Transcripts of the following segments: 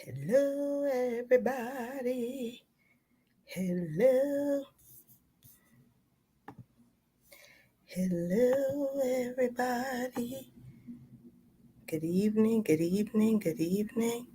Hello, everybody. Hello, hello, everybody. Good evening, good evening, good evening.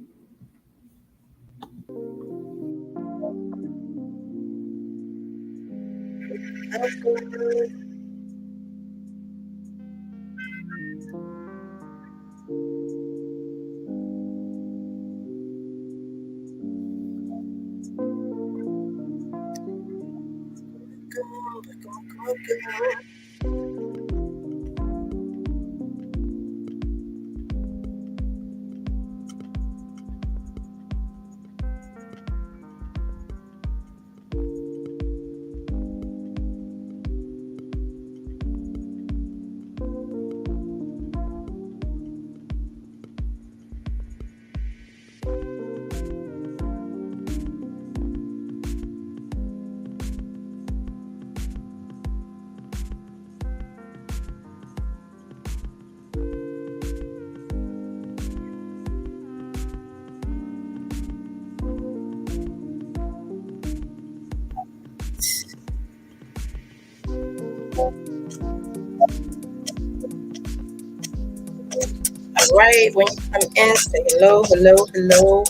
All right, when you come in, say hello, hello, hello,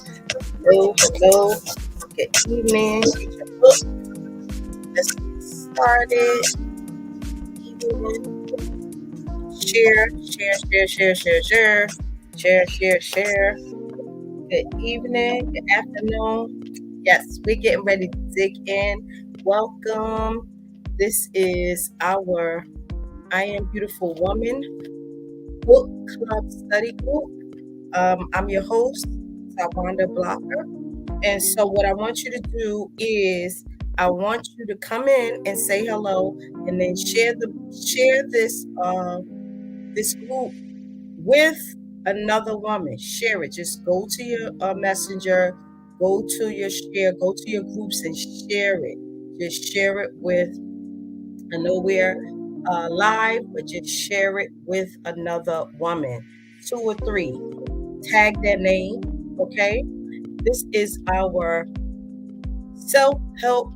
hello, hello. Good evening. Get your book. Let's get started. Share, share, share, share, share, share, share, share, share. Good evening, good afternoon. Yes, we're getting ready to dig in. Welcome. This is our I Am Beautiful Woman book club study group. I'm your host, Tawanda Blocker. And so what I want you to do is I want you to come in and say hello and then share this group with another woman. Share it. Just go to your messenger, go to your share, go to your groups and share it. Just share it with, I know we're live, but just share it with another woman. 2 or 3. Tag their name, okay? This is our self-help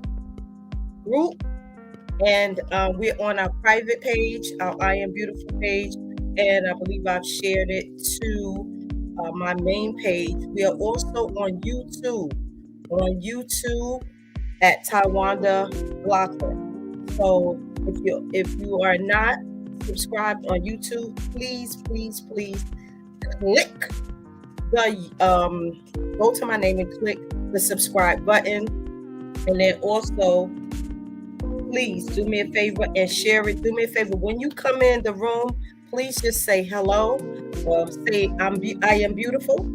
group, and we're on our private page, our I Am Beautiful page, and I believe I've shared it to my main page. We are also on YouTube at Taiwanda Blocker. So if you are not subscribed on YouTube, please click the go to my name and click the subscribe button, and then also please do me a favor and share it. Do me a favor when you come in the room. Please just say hello, or say I am beautiful.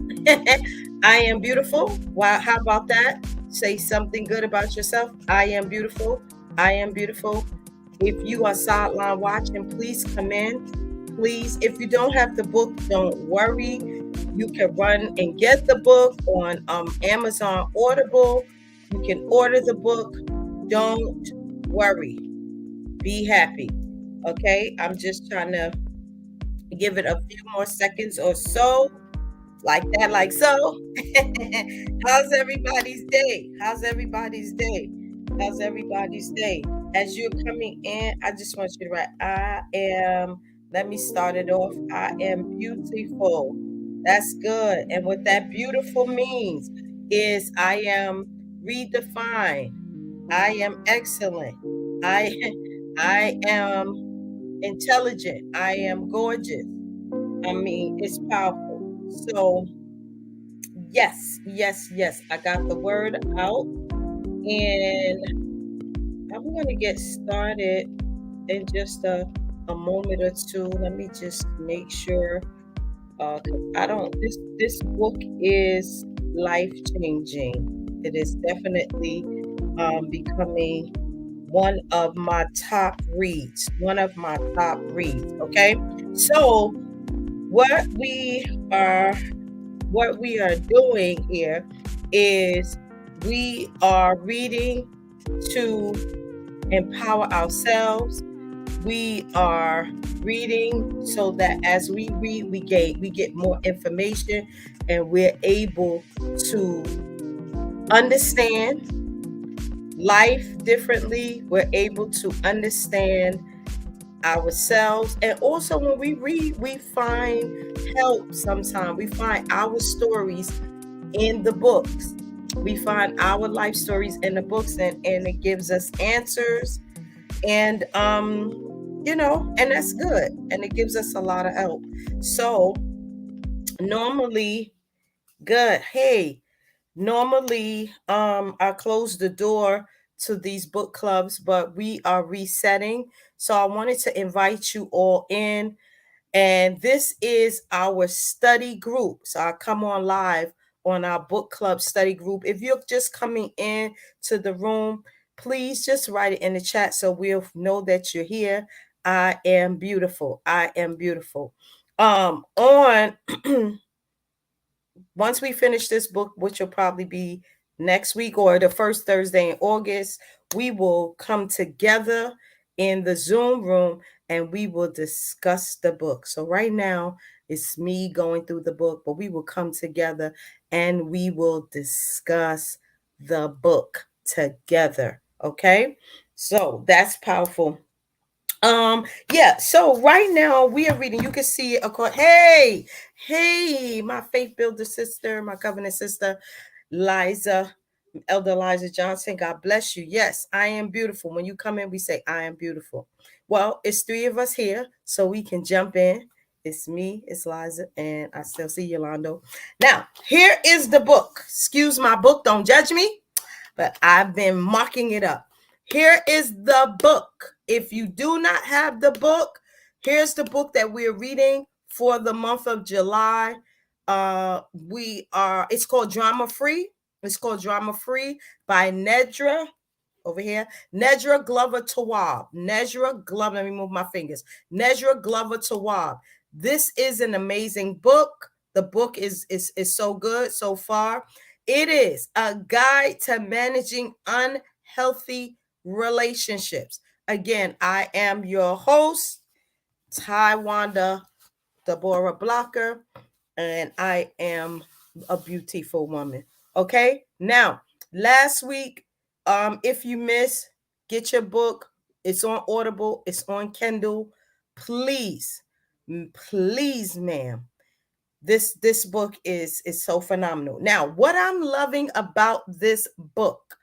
I am beautiful. Wow, how about that? Say something good about yourself. I am beautiful. I am beautiful. If you are sideline watching, please come in. Please, if you don't have the book, don't worry. You can run and get the book on Amazon Audible. You can order the book. Don't worry. Be happy. Okay? I'm just trying to give it a few more seconds or so. Like that, like so. How's everybody's day? How's everybody's day? How's everybody's day? As you're coming in, I just want you to write, let me start it off. I am beautiful. That's good. And what that beautiful means is I am redefined. I am excellent. I I am intelligent. I am gorgeous. I mean, it's powerful. So yes, I got the word out, and I'm gonna get started in just a moment or two. Let me just make sure, 'cause I don't. This book is life changing. It is definitely becoming one of my top reads. One of my top reads. Okay, so what we are what we are doing here is we are reading to empower ourselves. we are reading so that as we read, we get more information, and we're able to understand life differently. We're able to understand ourselves, and also when we read, we find help. Sometimes we find our stories in the books. We find our life stories in the books, and it gives us answers, and and that's good, and it gives us a lot of help. So normally, good. Hey, normally, I close the door to these book clubs, but we are resetting. So I wanted to invite you all in. And this is our study group. So I come on live on our book club study group. If you're just coming in to the room, please just write it in the chat so we'll know that you're here. I am beautiful. I am beautiful. On Once we finish this book, which will probably be next week or the first Thursday in August, we will come together in the Zoom room and we will discuss the book. So right now it's me going through the book, but we will come together and we will discuss the book together. Okay. So that's powerful. Yeah, so right now we are reading. You can see it across. Hey, my faith builder sister, my covenant sister, Liza, Elder Liza Johnson. God bless you. Yes, I am beautiful. When you come in, we say I am beautiful. Well, it's three of us here, so we can jump in. It's me, it's Liza, and I still see Yolando. Now, here is the book. Excuse my book, don't judge me, but I've been marking it up. Here is the book. If you do not have the book, here's the book that we're reading for the month of July. It's called Drama Free. It's called Drama Free by Nedra. Over here, Nedra Glover Tawwab. Nedra Glover, let me move my fingers. Nedra Glover Tawwab. This is an amazing book. The book is so good so far. It is a guide to managing unhealthy relationships. Again, I am your host, Tywanda Deborah Blocker, and I am a beautiful woman. Okay, now last week, if you missed, get your book. It's on Audible. It's on Kindle. Please, ma'am. This book is so phenomenal. Now, what I'm loving about this book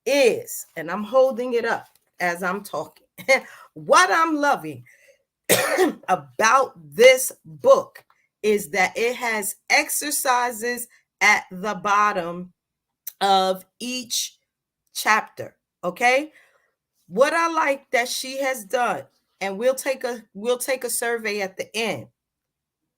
is, and I'm holding it up as I'm talking, what I'm loving about this book is that it has exercises at the bottom of each chapter. Okay, what I like that she has done, and we'll take a survey at the end.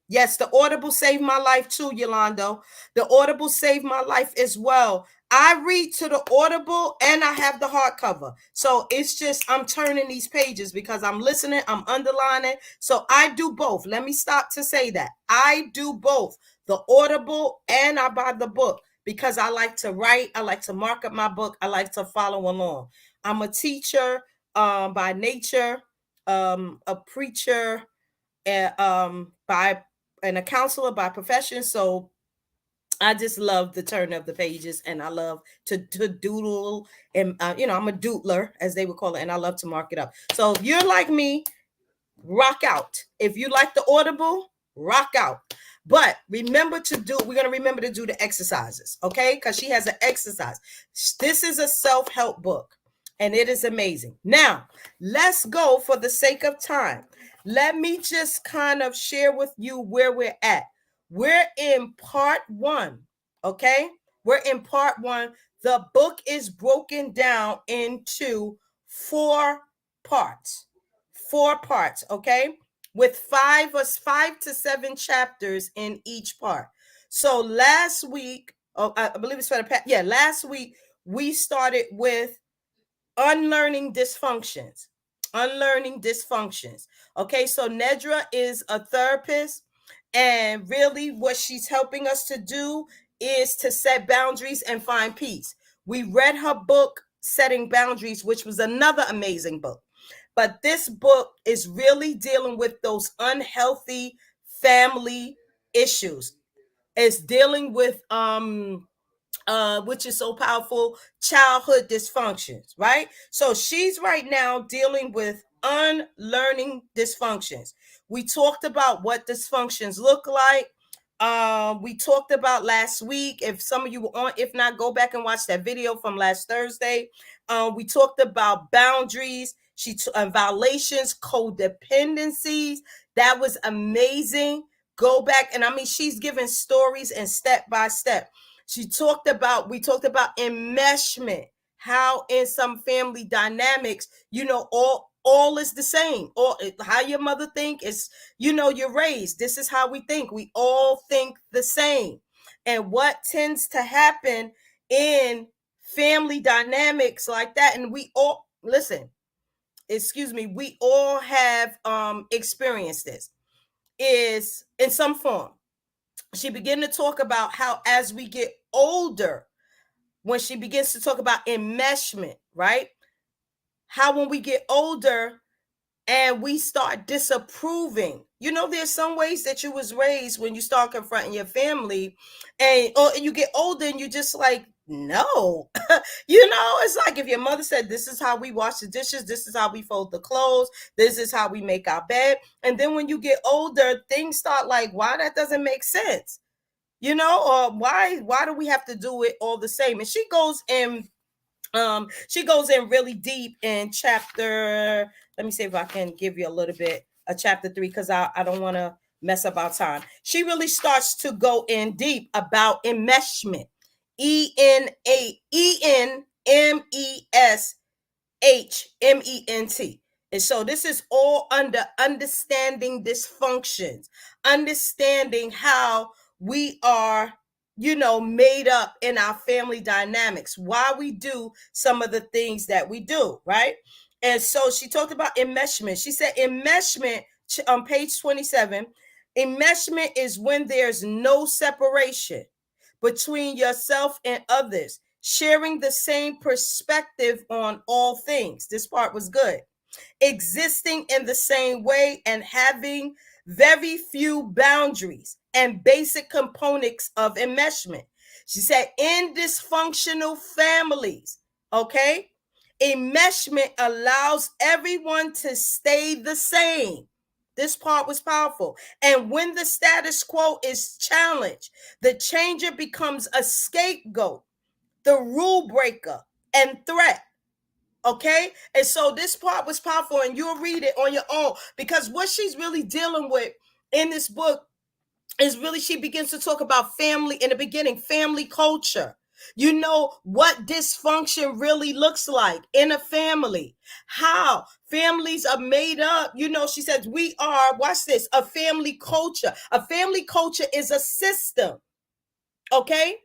Yes, the Audible saved my life too, Yolando. The Audible saved my life as well. I read to the Audible and I have the hardcover. So it's just, I'm turning these pages because I'm listening, I'm underlining. So I do both. Let me stop to say that. I do both, the Audible and I buy the book because I like to write. I like to mark up my book. I like to follow along. I'm a teacher by nature, a preacher by and a counselor by profession. So I just love the turn of the pages, and I love to doodle, and I'm a doodler, as they would call it, and I love to mark it up. So if you're like me, rock out. If you like the Audible, rock out. But remember to do, we're going to remember to do the exercises, okay? Because she has an exercise. This is a self-help book, and it is amazing. Now, let's go for the sake of time. Let me just kind of share with you where we're at. We're in part 1, okay? We're in part 1. The book is broken down into 4 parts. 4 parts, okay? With 5 to 7 chapters in each part. So last week, I believe it's for the last week we started with unlearning dysfunctions. Okay, so Nedra is a therapist, and really what she's helping us to do is to set boundaries and find peace. We read her book, Setting Boundaries, which was another amazing book. But this book is really dealing with those unhealthy family issues. It's dealing with which is so powerful, childhood dysfunctions, right? So she's right now dealing with unlearning dysfunctions. We talked about what dysfunctions look like. We talked about last week. If some of you were on, if not, go back and watch that video from last Thursday. We talked about boundaries, violations, codependencies. That was amazing. Go back, and I mean, she's giving stories and step by step. We talked about enmeshment, how in some family dynamics, all is the same. Or how your mother think is, you're raised. This is how we think. We all think the same. And what tends to happen in family dynamics like that, and we all we all have experienced this, is in some form. She began to talk about how as we get older, when she begins to talk about enmeshment, right? How when we get older and we start disapproving, there's some ways that you was raised when you start confronting your family, and or you get older and you just like, no. It's like if your mother said, this is how we wash the dishes, this is how we fold the clothes, this is how we make our bed. And then when you get older, things start like, why that doesn't make sense, or why do we have to do it all the same? And she goes in really deep in chapter, let me see if I can give you a little bit of chapter 3, because I don't want to mess up our time. She really starts to go in deep about enmeshment. ENMESHMENT. And so this is all under understanding dysfunctions, understanding how we are, made up in our family dynamics, why we do some of the things that we do, right? And so she talked about enmeshment. She said enmeshment on page 27, enmeshment is when there's no separation between yourself and others, sharing the same perspective on all things. This part was good. Existing in the same way and having very few boundaries and basic components of enmeshment. She said, in dysfunctional families, okay, enmeshment allows everyone to stay the same. This part was powerful. And when the status quo is challenged, the changer becomes a scapegoat, the rule breaker, and threat. Okay. And so this part was powerful, and you'll read it on your own, because what she's really dealing with in this book is really, she begins to talk about family in the beginning, family culture. What dysfunction really looks like in a family, how families are made up. She says we are, watch this, a family culture. A family culture is a system. Okay.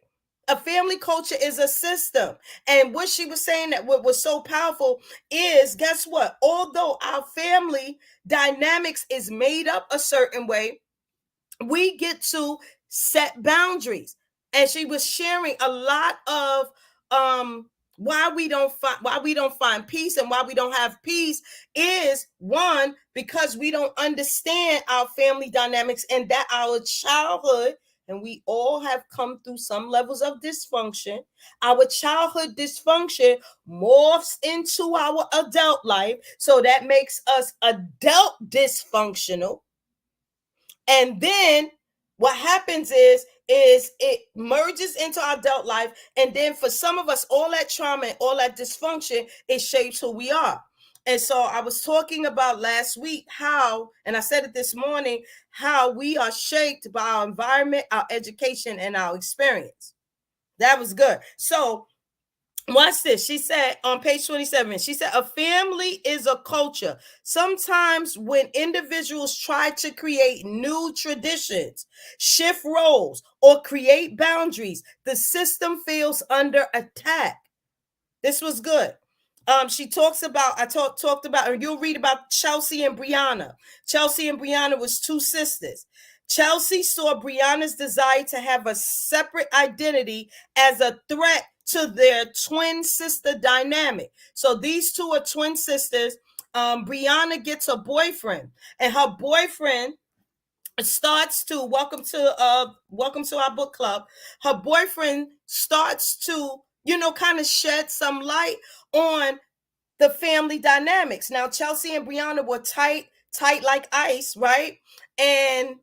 A family culture is a system. And what she was saying, that what was so powerful is, guess what? Although our family dynamics is made up a certain way, we get to set boundaries. And she was sharing a lot of why we don't find peace, and why we don't have peace is, one, because we don't understand our family dynamics, and that our childhood, and we all have come through some levels of dysfunction. Our childhood dysfunction morphs into our adult life. So that makes us adult dysfunctional. And then what happens is it merges into our adult life. And then for some of us, all that trauma and all that dysfunction, it shapes who we are. And so I was talking about last week how, and I said it this morning, how we are shaped by our environment, our education, and our experience. That was good. So watch this. She said on page 27, she said, a family is a culture. Sometimes when individuals try to create new traditions, shift roles, or create boundaries, the system feels under attack. This was good. She talks about, talked about, and you'll read about Chelsea and Brianna. Chelsea and Brianna was two sisters. Chelsea saw Brianna's desire to have a separate identity as a threat to their twin sister dynamic. So these two are twin sisters. Brianna gets a boyfriend, and her boyfriend starts to welcome to our book club. Her boyfriend starts to, kind of shed some light on the family dynamics. Now, Chelsea and Brianna were tight like ice, right? And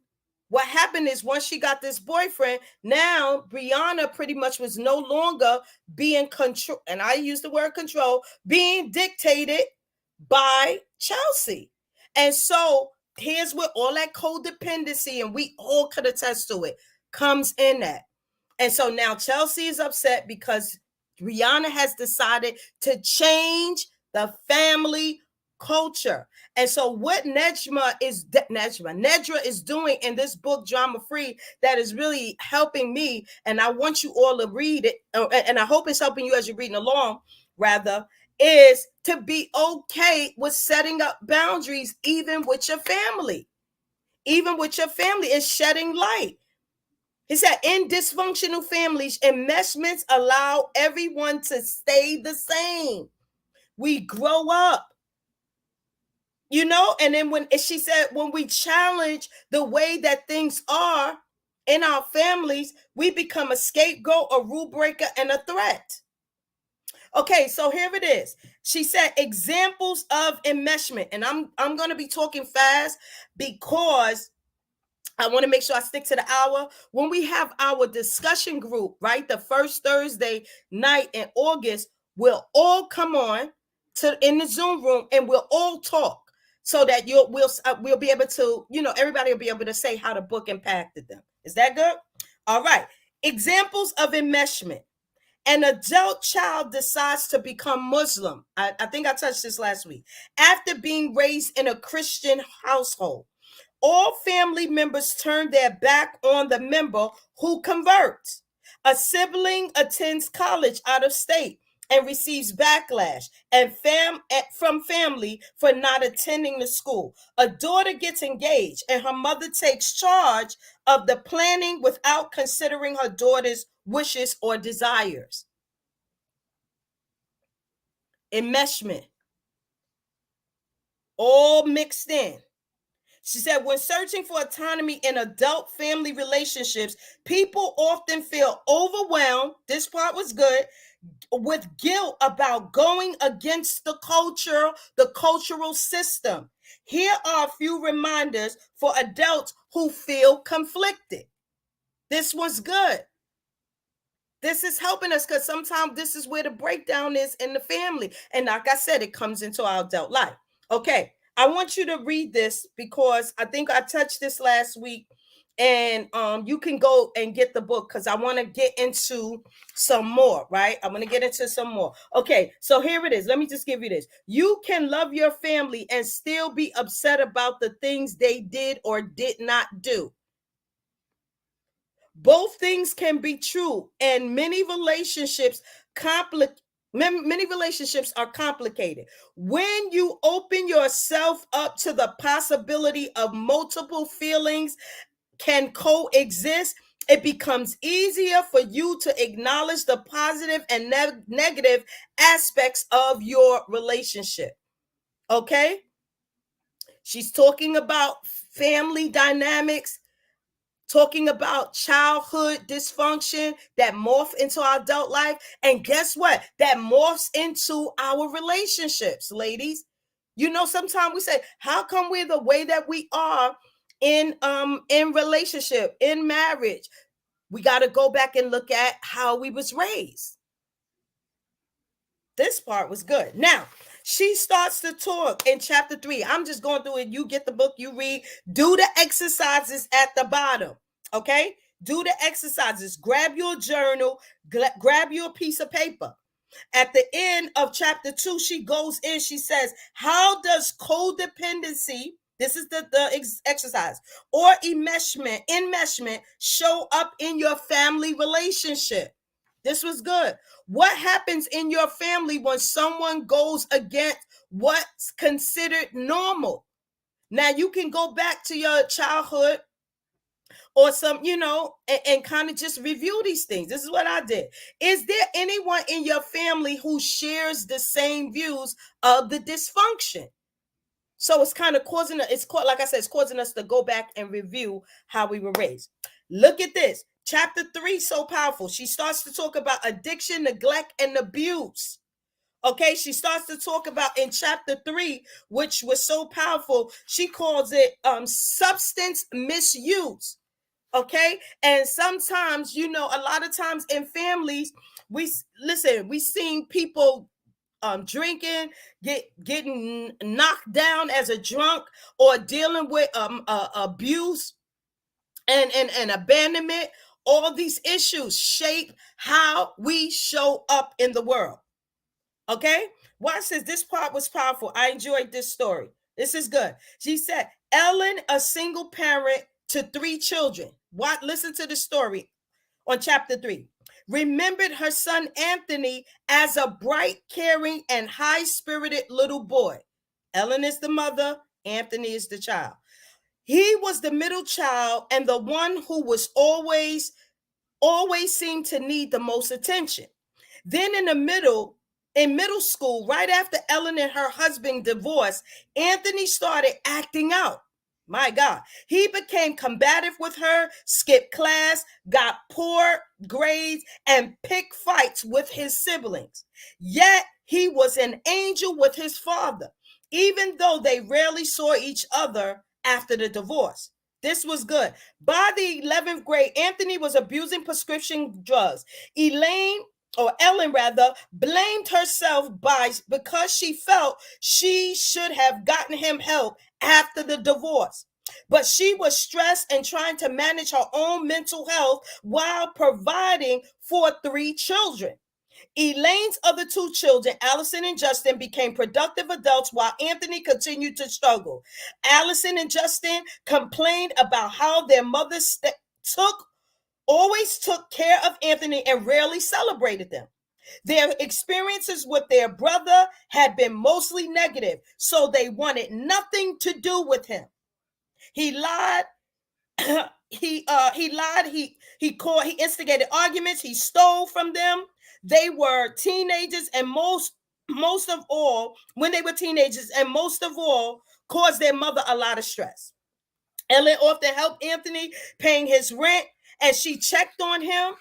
what happened is, once she got this boyfriend, now Brianna pretty much was no longer being control, and I use the word control, being dictated by Chelsea. And so here's where all that codependency, and we all could attest to it, comes in that. And so now Chelsea is upset because Brianna has decided to change the family culture. And so what Nedra is doing in this book, Drama Free, that is really helping me, and I want you all to read it, and I hope it's helping you as you're reading along, rather, is to be okay with setting up boundaries, even with your family. Even with your family, is shedding light. He said, in dysfunctional families, enmeshments allow everyone to stay the same. We grow up, and then when she said, when we challenge the way that things are in our families, we become a scapegoat, a rule breaker, and a threat. Okay, so here it is. She said examples of enmeshment, and I'm going to be talking fast because I want to make sure I stick to the hour. When we have our discussion group, right, the first Thursday night in August, we'll all come on in the Zoom room and we'll all talk, so that we'll be able to, everybody will be able to say how the book impacted them. Is that good? All right. Examples of enmeshment. An adult child decides to become Muslim. I think I touched this last week. After being raised in a Christian household, all family members turn their back on the member who converts. A sibling attends college out of state and receives backlash from family for not attending the school. A daughter gets engaged and her mother takes charge of the planning without considering her daughter's wishes or desires. Enmeshment. All mixed in. She said, when searching for autonomy in adult family relationships, people often feel overwhelmed. This part was good. With guilt about going against the culture, the cultural system. Here are a few reminders for adults who feel conflicted. This was good. This is helping us, because sometimes this is where the breakdown is in the family. And like I said, it comes into our adult life. Okay, I want you to read this because I think I touched this last week, and you can go and get the book because I want to get into some more, right? I'm going to get into some more. Okay, so here it is. Let me just give you this. You can love your family and still be upset about the things they did or did not do. Both things can be true, and many relationships are complicated. When you open yourself up to the possibility of multiple feelings can coexist, it becomes easier for you to acknowledge the positive and negative aspects of your relationship. Okay? She's talking about family dynamics, talking about childhood dysfunction that morph into our adult life. And guess what? That morphs into our relationships, ladies. Sometimes we say, how come we're the way that we are in relationship, in marriage? We got to go back and look at how we was raised. This part was good. Now, she starts to talk in chapter 3. I'm just going through it. You get the book, you read, do the exercises at the bottom. Okay? Do the exercises. Grab your journal, grab your piece of paper. At the end of chapter 2, she goes in, she says, how does codependency, this is the exercise, or enmeshment show up in your family relationship? This was good. What happens in your family when someone goes against what's considered normal? Now, you can go back to your childhood or some, and kind of just review these things. This is what I did. Is there anyone in your family who shares the same views of the dysfunction? So it's kind of causing like I said, it's causing us to go back and review how we were raised. Look at this. Chapter 3, so powerful. She starts to talk about addiction, neglect, and abuse. Okay, she starts to talk about in chapter 3, which was so powerful. She calls it substance misuse. Okay, and sometimes, a lot of times in families, we seen people drinking, getting knocked down as a drunk, or dealing with abuse and abandonment. All these issues shape how we show up in the world. Okay, watch this. This part was powerful. I enjoyed this story. This is good. She said, Ellen, a single parent to 3 children. What? Listen to the story on chapter 3. Remembered her son Anthony as a bright, caring, and high-spirited little boy. Ellen is the mother, Anthony is the child. He was the middle child and the one who was always seemed to need the most attention. Then in middle school, right after Ellen and her husband divorced, Anthony started acting out. My God, he became combative with her, skipped class, got poor grades, and picked fights with his siblings. Yet he was an angel with his father, even though they rarely saw each other after the divorce. This was good. By the 11th grade, Anthony was abusing prescription drugs. Ellen rather, blamed herself because she felt she should have gotten him help after the divorce. But she was stressed and trying to manage her own mental health while providing for 3 children. Elaine's other 2 children, Allison and Justin, became productive adults while Anthony continued to struggle. Allison and Justin complained about how their mother always took care of Anthony and rarely celebrated them. Their experiences with their brother had been mostly negative, so they wanted nothing to do with him. He lied. He lied. He instigated arguments. He stole from them. They were teenagers, and most of all, when they were teenagers, and most of all, caused their mother a lot of stress. Ellen often helped Anthony paying his rent, and she checked on him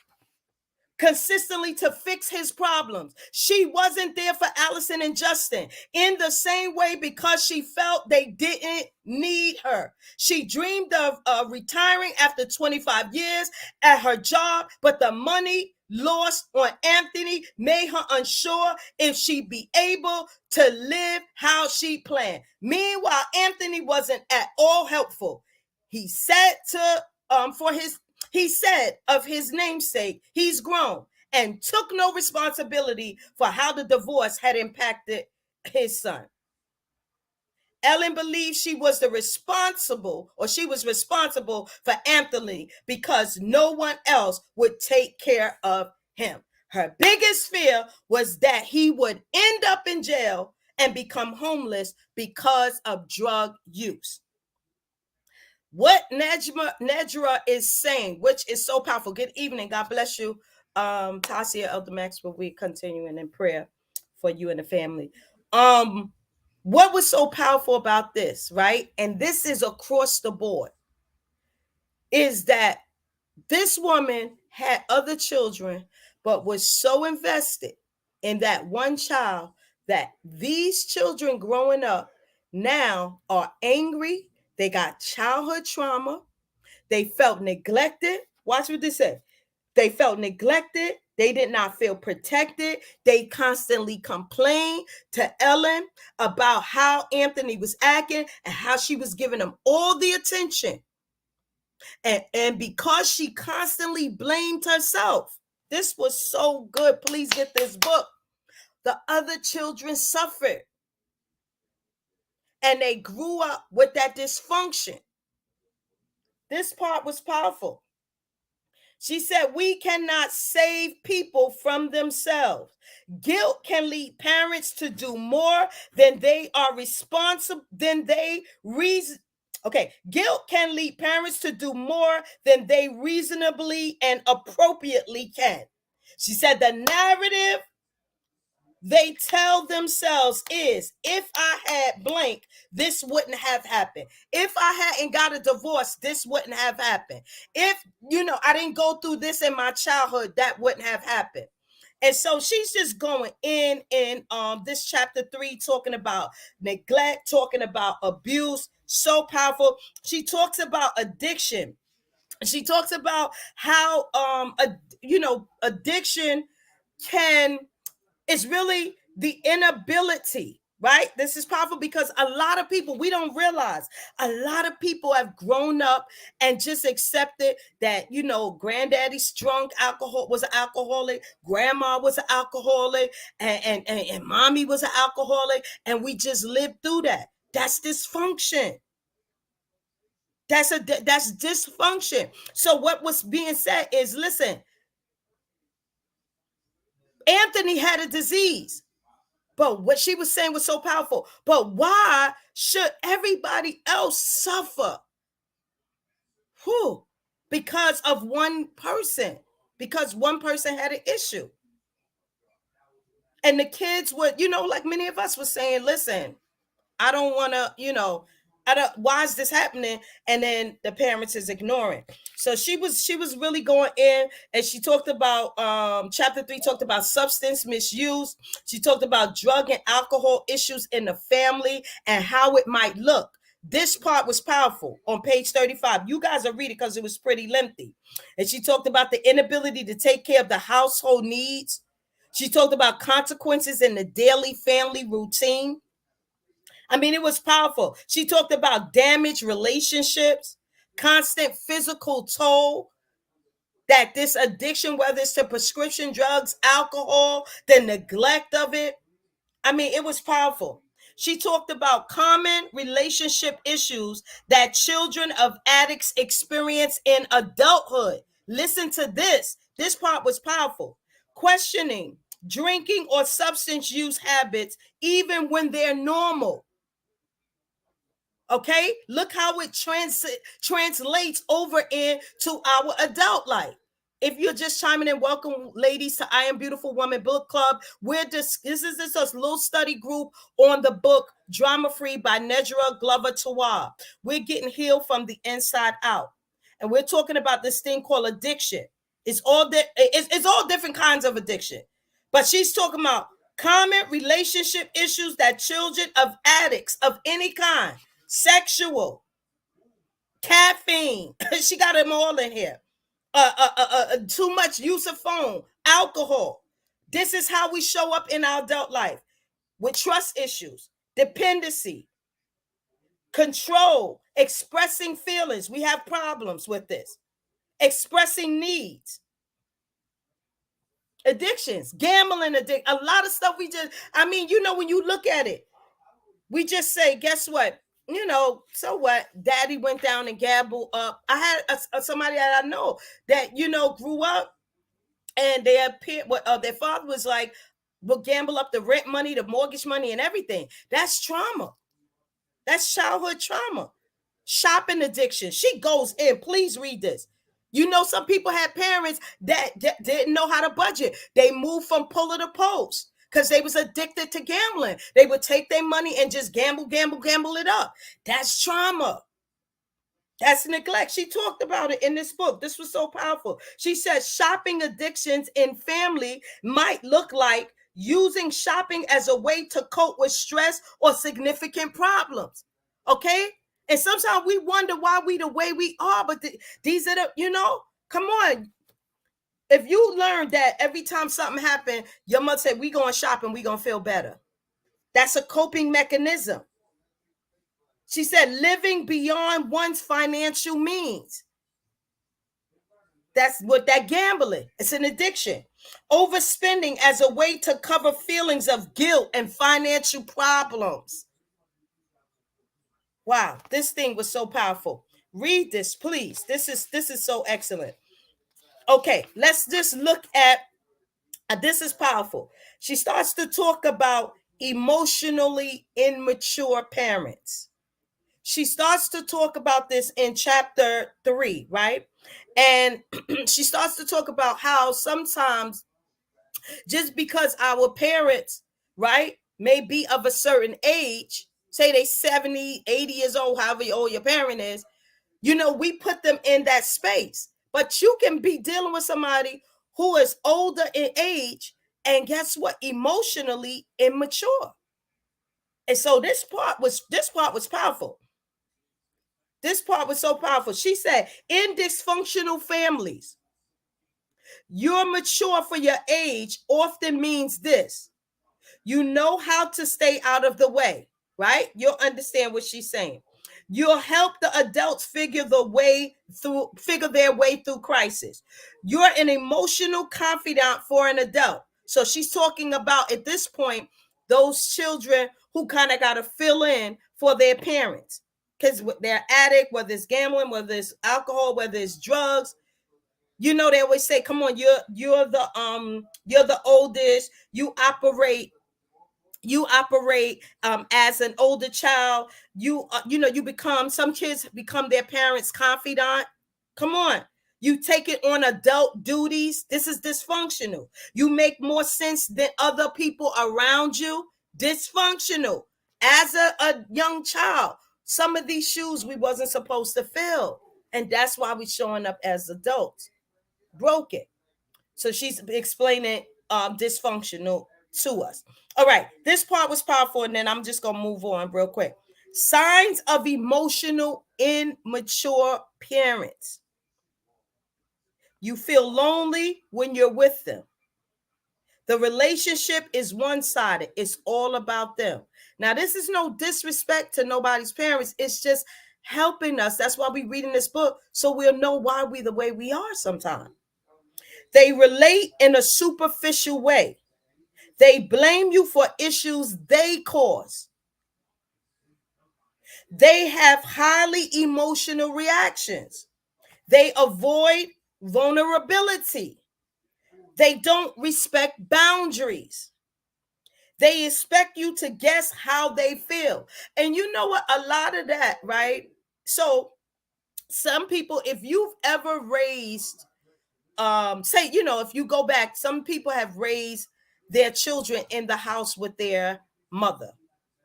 consistently to fix his problems. She wasn't there for Allison and Justin in the same way because she felt they didn't need her. She dreamed of retiring after 25 years at her job, but the money lost on Anthony made her unsure if she'd be able to live how she planned. Meanwhile, Anthony wasn't at all helpful. He said of his namesake, he's grown, and took no responsibility for how the divorce had impacted his son. Ellen believed she was responsible for Anthony because no one else would take care of him. Her biggest fear was that he would end up in jail and become homeless because of drug use. What Nedra is saying, which is so powerful. Good evening. God bless you. Tasia Elder Maxwell, we continuing in prayer for you and the family. What was so powerful about this, right? And this is across the board, is that this woman had other children, but was so invested in that one child that these children growing up now are angry. They got childhood trauma. They felt neglected. Watch what they said. They felt neglected. They did not feel protected. They constantly complained to Ellen about how Anthony was acting and how she was giving him all the attention. And because she constantly blamed herself, this was so good. Please get this book. The other children suffered. And they grew up with that dysfunction. This part was powerful. She said, we cannot save people from themselves. Guilt can lead parents to do more than they are responsible, guilt can lead parents to do more than they reasonably and appropriately can. She said the narrative they tell themselves is, if I had blank, this wouldn't have happened. If I hadn't got a divorce, this wouldn't have happened. If, I didn't go through this in my childhood, that wouldn't have happened. And so she's just going in this chapter 3, talking about neglect, talking about abuse. So powerful. She talks about addiction. She talks about how addiction can is really the inability, right? This is powerful because a lot of people, we don't realize, a lot of people have grown up and just accepted that, granddaddy's drunk, alcohol was an alcoholic, grandma was an alcoholic, and mommy was an alcoholic, and we just lived through that. That's dysfunction. That's dysfunction. So what was being said is, listen, Anthony had a disease. But what she was saying was so powerful. But why should everybody else suffer? Whew. Because of one person. Because one person had an issue. And the kids would, like many of us were saying, listen, I don't want to, why is this happening? And then the parents is ignoring. So she was really going in, and she talked about chapter 3 talked about substance misuse. She talked about drug and alcohol issues in the family and how it might look. This part was powerful on page 35. You guys will read it because it was pretty lengthy. And she talked about the inability to take care of the household needs. She talked about consequences in the daily family routine. I mean, it was powerful. She talked about damaged relationships, constant physical toll that this addiction, whether it's to prescription drugs, alcohol, the neglect of it. I mean, it was powerful. She talked about common relationship issues that children of addicts experience in adulthood. Listen to this. This part was powerful. Questioning drinking or substance use habits, even when they're normal. Okay, look how it translates over into our adult life. If you're just chiming in, welcome, ladies, to I Am Beautiful Woman Book Club. This is a little study group on the book Drama Free by Nedra Glover Tawwab. We're getting healed from the inside out, and we're talking about this thing called addiction. It's all different kinds of addiction, but she's talking about common relationship issues that children of addicts of any kind. Sexual, caffeine, she got them all in here. Too much use of phone, alcohol. This is how we show up in our adult life with trust issues, dependency, control, expressing feelings. We have problems with this. Expressing needs, addictions, gambling addiction, a lot of stuff we just, when you look at it, we just say, guess what? So what? Daddy went down and gambled up. I had somebody that I know that, grew up and their father was like, will gamble up the rent money, the mortgage money, and everything. That's trauma. That's childhood trauma. Shopping addiction. She goes in. Please read this. Some people had parents that didn't know how to budget. They moved from pillar to post because they was addicted to gambling. They would take their money and just gamble it up. That's trauma. That's neglect. She talked about it in this book. This was so powerful. She said shopping addictions in family might look like using shopping as a way to cope with stress or significant problems. Okay? And sometimes we wonder why we the way we are, but these are the, come on. If you learn that every time something happened, your mother said, we going shopping, we going to feel better. That's a coping mechanism. She said living beyond one's financial means. That's what that gambling. It's an addiction. Overspending as a way to cover feelings of guilt and financial problems. Wow, this thing was so powerful. Read this, please. This is so excellent. Okay, let's just look at this is powerful. She starts to talk about emotionally immature parents. She starts to talk about this in chapter 3, right? And she starts to talk about how sometimes just because our parents right, may be of a certain age, say they 70, 80 years old, however old your parent is, we put them in that space. But you can be dealing with somebody who is older in age and guess what? Emotionally immature. And so this part was powerful. This part was so powerful. She said, in dysfunctional families, you're mature for your age often means this. You know how to stay out of the way, right? You'll understand what she's saying. You'll help the adults figure their way through crisis. You're an emotional confidant for an adult. So she's talking about at this point those children who kind of got to fill in for their parents because they're addict, whether it's gambling, whether it's alcohol, whether it's drugs. They always say, "Come on, you're the oldest. You operate as an older child. Some kids become their parents' confidant. Come on, you take it on adult duties. This is dysfunctional. You make more sense than other people around you. Dysfunctional. As a young child, some of these shoes we wasn't supposed to fill, and that's why we showing up as adults broken. So she's explaining dysfunctional to us. All right, this part was powerful, and then I'm just gonna move on real quick. Signs of emotional immature parents. You feel lonely when you're with them. The relationship is one-sided. It's all about them. Now, this is no disrespect to nobody's parents. It's just helping us. That's why we reading this book, so we'll know why we the way we are sometimes. They relate in a superficial way. They blame you for issues they cause. They have highly emotional reactions. They avoid vulnerability. They don't respect boundaries. They expect you to guess how they feel. And you know what? A lot of that, right? So some people, if you've ever raised if you go back, some people have raised their children in the house with their mother,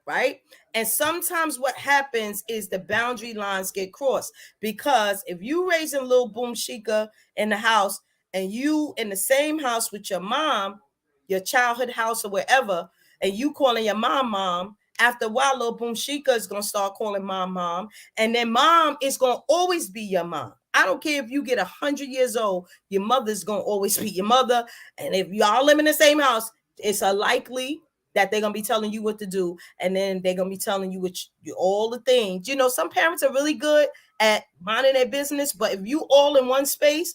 right? And sometimes what happens is the boundary lines get crossed, because if you raising little boom shika in the house and you in the same house with your mom, your childhood house or wherever, and you calling your mom, after a while little boom shika is going to start calling mom, and then mom is going to always be your mom. I don't care if you get 100 years old, your mother's going to always be your mother. And if y'all live in the same house, it's a likely that they're going to be telling you what to do. And then they're going to be telling you all the things. Some parents are really good at minding their business, but if you all in one space,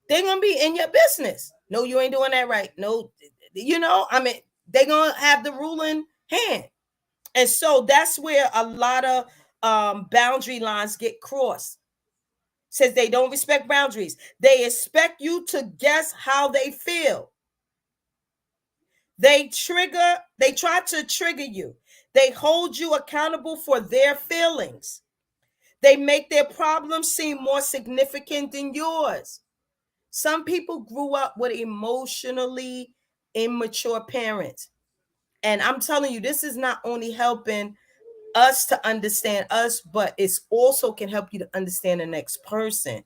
they're going to be in your business. No, you ain't doing that right. No, they're going to have the ruling hand. And so that's where a lot of boundary lines get crossed. Says they don't respect boundaries. They expect you to guess how they feel. They try to trigger you. They hold you accountable for their feelings. They make their problems seem more significant than yours. Some people grew up with emotionally immature parents. And I'm telling you, this is not only helping us to understand us, but it's also can help you to understand the next person.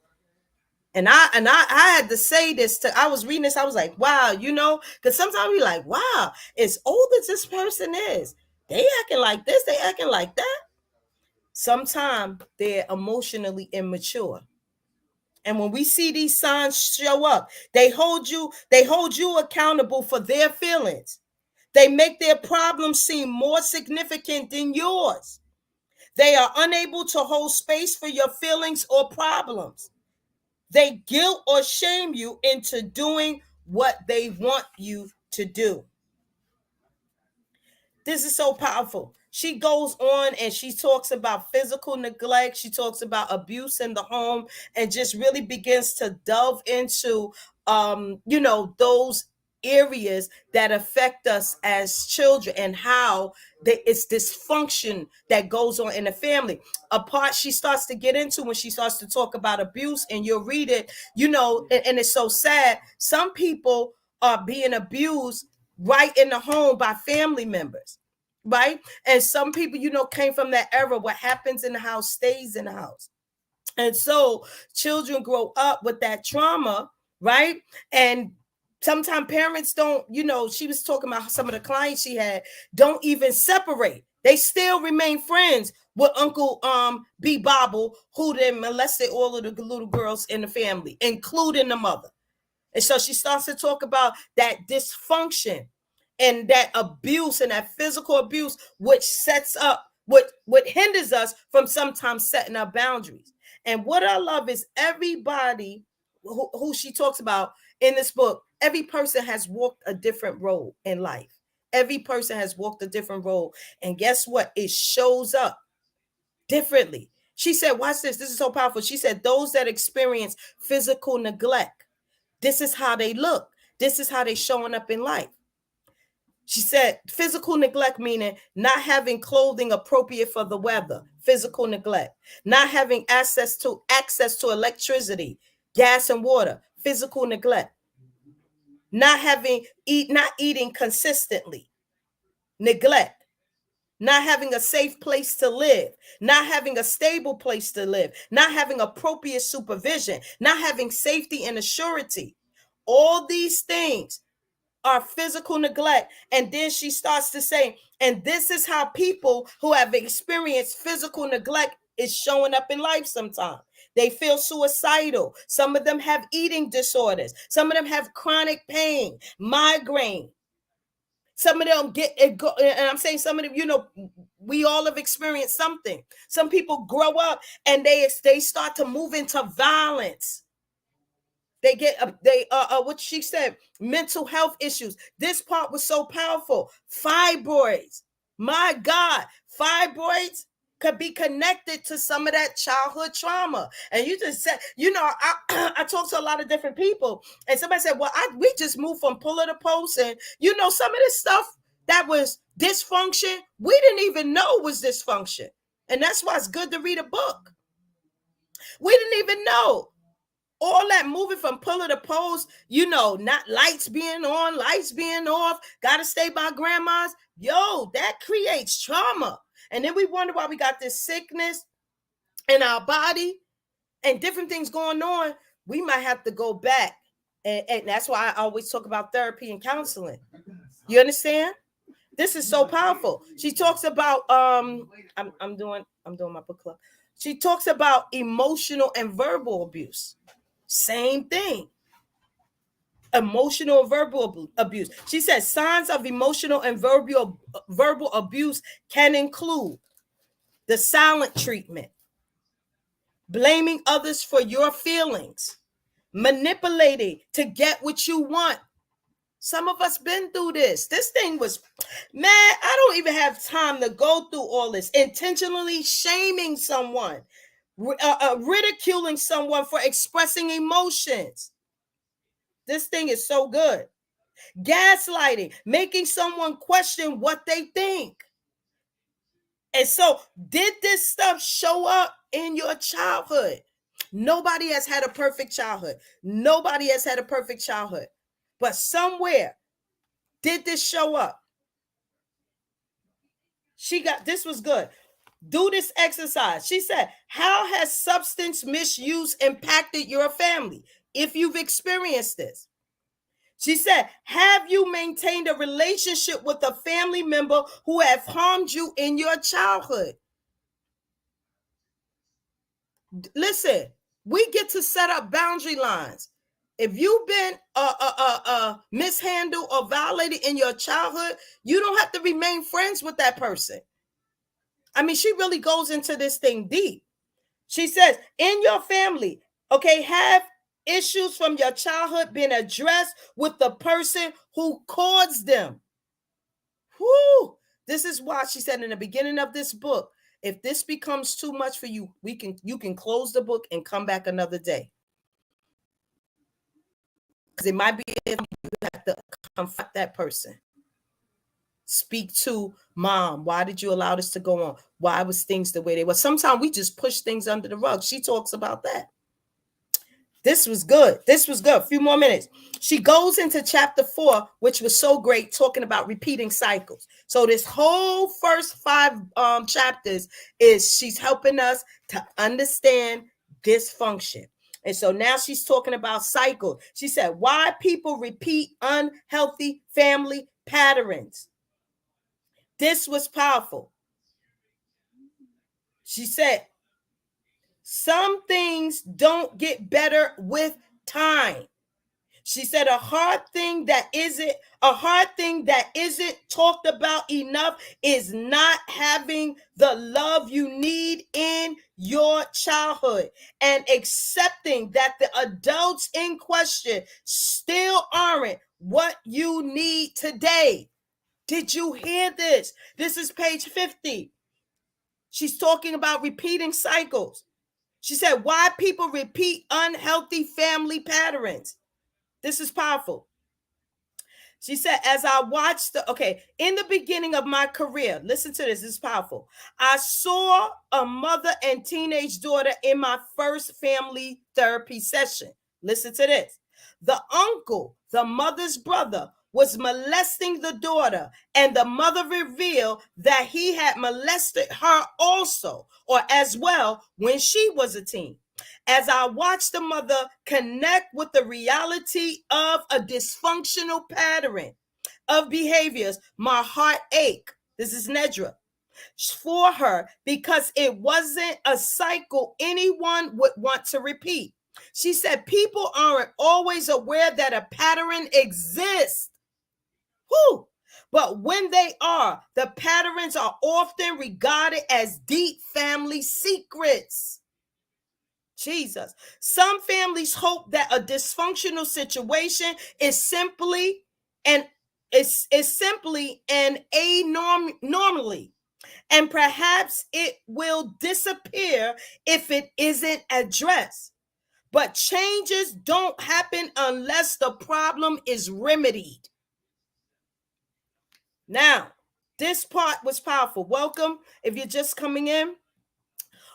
And I had to say this I was reading this, I was like, wow, because sometimes we like, wow, as old as this person is, they acting like this, they acting like that. Sometimes they're emotionally immature. And when we see these signs show up, they hold you accountable for their feelings. They make their problems seem more significant than yours. They are unable to hold space for your feelings or problems. They guilt or shame you into doing what they want you to do. This is so powerful. She goes on and she talks about physical neglect. She talks about abuse in the home and just really begins to delve into, those areas that affect us as children and how it's dysfunction that goes on in the family. A part she starts to get into when she starts to talk about abuse, and you'll read it, and it's so sad. Some people are being abused right in the home by family members, right? And some people, came from that era. What happens in the house stays in the house. And so children grow up with that trauma, right? And sometimes parents don't, she was talking about some of the clients she had, don't even separate. They still remain friends with Uncle B Bobble, who then molested all of the little girls in the family, including the mother. And so she starts to talk about that dysfunction and that abuse and that physical abuse, which sets up, what hinders us from sometimes setting up boundaries. And what I love is everybody who she talks about in this book, every person has walked a different role in life. Every person has walked a different role. And guess what? It shows up differently. She said, watch this. This is so powerful. She said, those that experience physical neglect, this is how they look. This is how they showing up in life. She said physical neglect, meaning not having clothing appropriate for the weather, physical neglect, not having access to electricity, gas and water, physical neglect, not eating consistently, neglect, not having a safe place to live, not having a stable place to live, not having appropriate supervision, not having safety and assurity. All these things are physical neglect. And then she starts to say, and this is how people who have experienced physical neglect is showing up in life sometimes. They feel suicidal. Some of them have eating disorders. Some of them have chronic pain, migraine. Some of them get it, and I'm saying some of them, we all have experienced something. Some people grow up and they start to move into violence. They get what she said, mental health issues. This part was so powerful. Fibroids. My God, fibroids could be connected to some of that childhood trauma. And you just said, I talked to a lot of different people, and somebody said, well, we just moved from pillar to post, and some of this stuff that was dysfunction, we didn't even know was dysfunction. And that's why it's good to read a book. We didn't even know. All that moving from pillar to post, not lights being on, lights being off, gotta stay by grandma's. Yo, that creates trauma. And then we wonder why we got this sickness in our body and different things going on. We might have to go back. And that's why I always talk about therapy and counseling. You understand? This is so powerful. She talks about I'm doing my book club. She talks about emotional and verbal abuse. Same thing. Emotional and verbal abuse. She says signs of emotional and verbal abuse can include the silent treatment, blaming others for your feelings, manipulating to get what you want. Some of us been through this. This thing was, man, I don't even have time to go through all this. Intentionally shaming someone, ridiculing someone for expressing emotions. This thing is so good. Gaslighting, making someone question what they think. And so, did this stuff show up in your childhood? Nobody has had a perfect childhood. Nobody has had a perfect childhood. But somewhere, did this show up? This was good. Do this exercise. She said, how has substance misuse impacted your family? If you've experienced this. She said, have you maintained a relationship with a family member who have harmed you in your childhood? Listen, we get to set up boundary lines. If you've been mishandled or violated in your childhood, you don't have to remain friends with that person. I mean, she really goes into this thing deep. She says, in your family, okay, have issues from your childhood been addressed with the person who caused them? Whoo! This is why she said in the beginning of this book, if this becomes too much for you, you can close the book and come back another day. Because it might be you have to confront that person. Speak to mom. Why did you allow this to go on? Why was things the way they were? Sometimes we just push things under the rug. She talks about that. This was good. This was good. A few more minutes. She goes into chapter 4, which was so great, talking about repeating cycles. So this whole first 5 chapters is she's helping us to understand dysfunction. And so now she's talking about cycle. She said, why people repeat unhealthy family patterns. This was powerful. She said, some things don't get better with time. She said a hard thing that isn't talked about enough is not having the love you need in your childhood and accepting that the adults in question still aren't what you need today. Did you hear this? This is page 50. She's talking about repeating cycles. She said, why people repeat unhealthy family patterns. This is powerful. She said, as I watched in the beginning of my career, listen to this, this is powerful. I saw a mother and teenage daughter in my first family therapy session. Listen to this. The uncle, the mother's brother, was molesting the daughter, and the mother revealed that he had molested her also, or as well, when she was a teen. As I watched the mother connect with the reality of a dysfunctional pattern of behaviors, my heart ached. This is Nedra. For her, because it wasn't a cycle anyone would want to repeat. She said people aren't always aware that a pattern exists. Whew. But when they are, the patterns are often regarded as deep family secrets. Jesus. Some families hope that a dysfunctional situation is simply an abnormally, and perhaps it will disappear if it isn't addressed. But changes don't happen unless the problem is remedied. Now, this part was powerful. Welcome. If you're just coming in,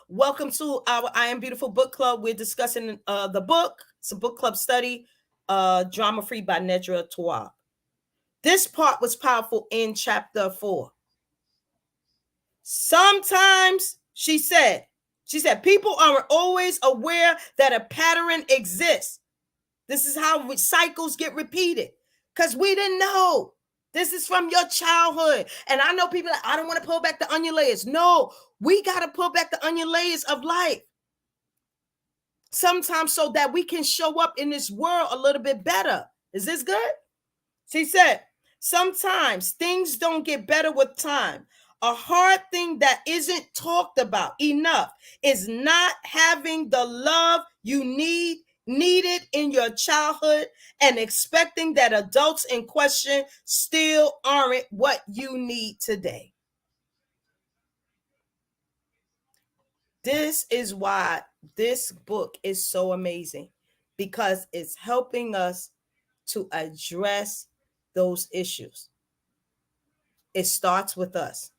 welcome to our I Am Beautiful book club. We're discussing the book. It's a book club study, Drama Free by Nedra Tawwab. This part was powerful in chapter 4. Sometimes, she said, people aren't always aware that a pattern exists. This is how cycles get repeated because we didn't know. This is from your childhood. And I know people, I don't want to pull back the onion layers. No, we got to pull back the onion layers of life. Sometimes so that we can show up in this world a little bit better. Is this good? She said, sometimes things don't get better with time. A hard thing that isn't talked about enough is not having the love you needed in your childhood and expecting that adults in question still aren't what you need today. This is why this book is so amazing, because it's helping us to address those issues. It starts with us.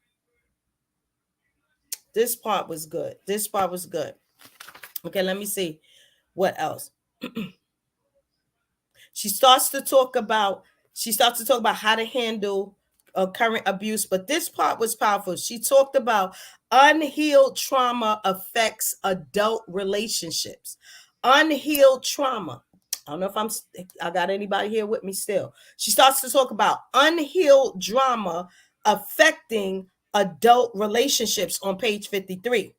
This part was good. This part was good. Okay, let me see what else. She starts to talk about how to handle current abuse, but this part was powerful. She talked about unhealed trauma affects adult relationships. Unhealed trauma. I don't know if I got anybody here with me still. She starts to talk about unhealed drama affecting adult relationships on page 53.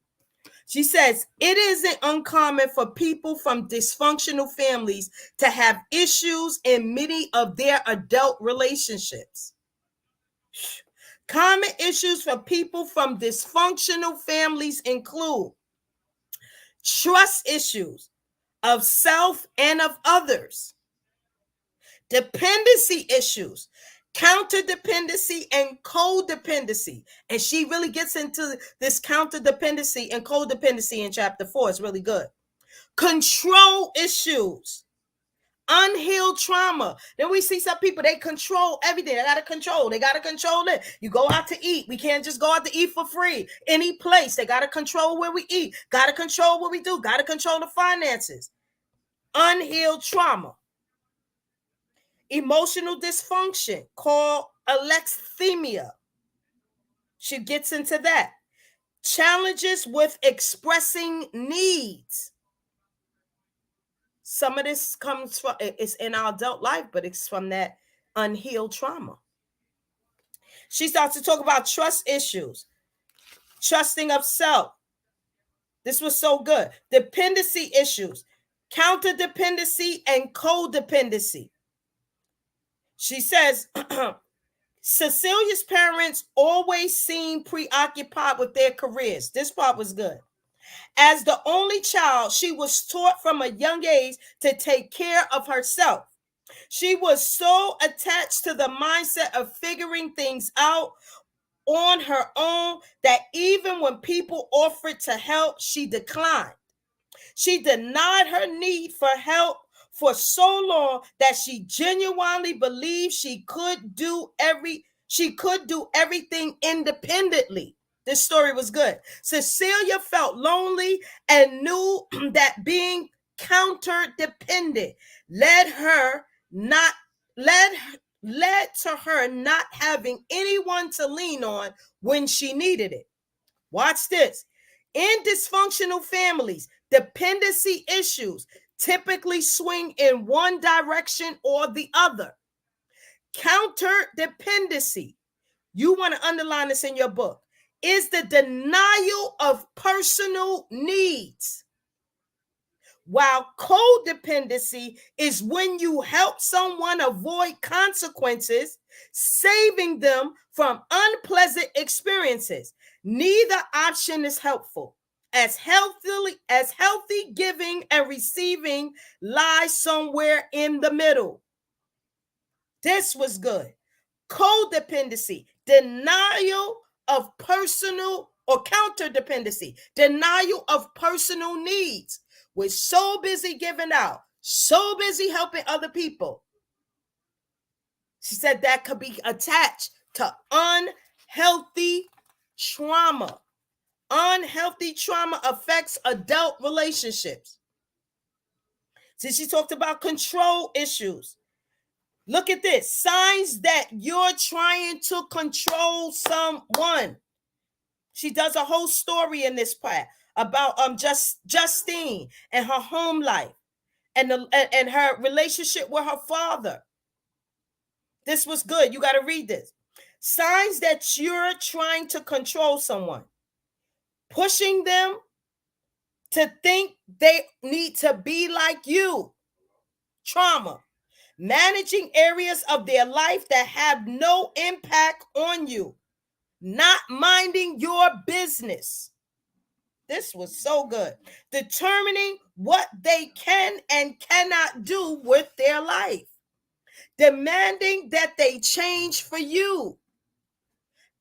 She says, it isn't uncommon for people from dysfunctional families to have issues in many of their adult relationships. Common issues for people from dysfunctional families include trust issues of self and of others, dependency issues, counterdependency and codependency. And she really gets into this counterdependency and codependency in chapter 4. It's really good. Control issues, unhealed trauma. Then we see some people, they control everything. They got to control it. You go out to eat. We can't just go out to eat for free. Any place, they got to control where we eat. Got to control what we do. Got to control the finances. unhealed trauma, emotional dysfunction called alexithymia. She gets into that. Challenges with expressing needs. Some of this comes from, it's in our adult life, but it's from that unhealed trauma. She starts to talk about trust issues, trusting of self. This was so good. Dependency issues, counterdependency and codependency. She says, Cecilia's parents always seemed preoccupied with their careers. This part was good. As the only child, she was taught from a young age to take care of herself. She was so attached to the mindset of figuring things out on her own that even when people offered to help, she declined. She denied her need for help for so long that she genuinely believed she could do everything independently. This story was good. Cecilia felt lonely and knew that being counter-dependent led to her not having anyone to lean on when she needed it. Watch this. In dysfunctional families, dependency issues typically swing in one direction or the other. Counter-dependency, you want to underline this in your book, is the denial of personal needs. While codependency is when you help someone avoid consequences, saving them from unpleasant experiences. Neither option is helpful. As healthy giving and receiving lies somewhere in the middle. This was good. Codependency, denial of personal or counterdependency, denial of personal needs. We're so busy giving out, so busy helping other people. She said that could be attached to unhealthy trauma. Unhealthy trauma affects adult relationships. See, she talked about control issues. Look at this. Signs that you're trying to control someone. She does a whole story in this part about Justine and her home life and her relationship with her father. This was good. You got to read this. Signs that you're trying to control someone. Pushing them to think they need to be like you. Trauma. Managing areas of their life that have no impact on you. Not minding your business. This was so good. Determining what they can and cannot do with their life. Demanding that they change for you.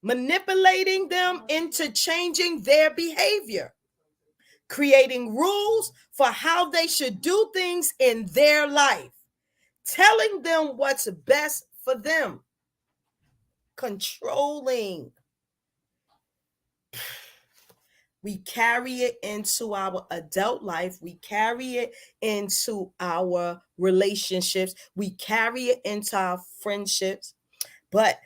Manipulating them into changing their behavior. Creating rules for how they should do things in their life. Telling them what's best for them. Controlling. We carry it into our adult life. We carry it into our relationships. We carry it into our friendships. But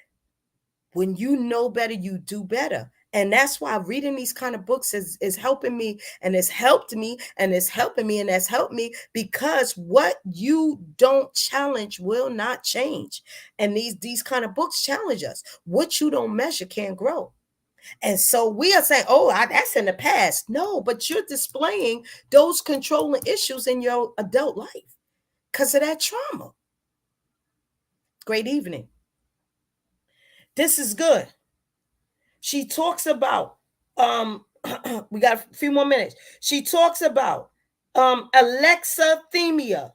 when you know better, you do better. And that's why reading these kind of books is helping me, and it's helped me, and it's helping me, and that's helped me, because what you don't challenge will not change. And these kind of books challenge us. What you don't measure can't grow. And so we are saying, oh, that's in the past. No, but you're displaying those controlling issues in your adult life because of that trauma. Great evening. This is good. She talks about, we got a few more minutes. She talks about alexithymia.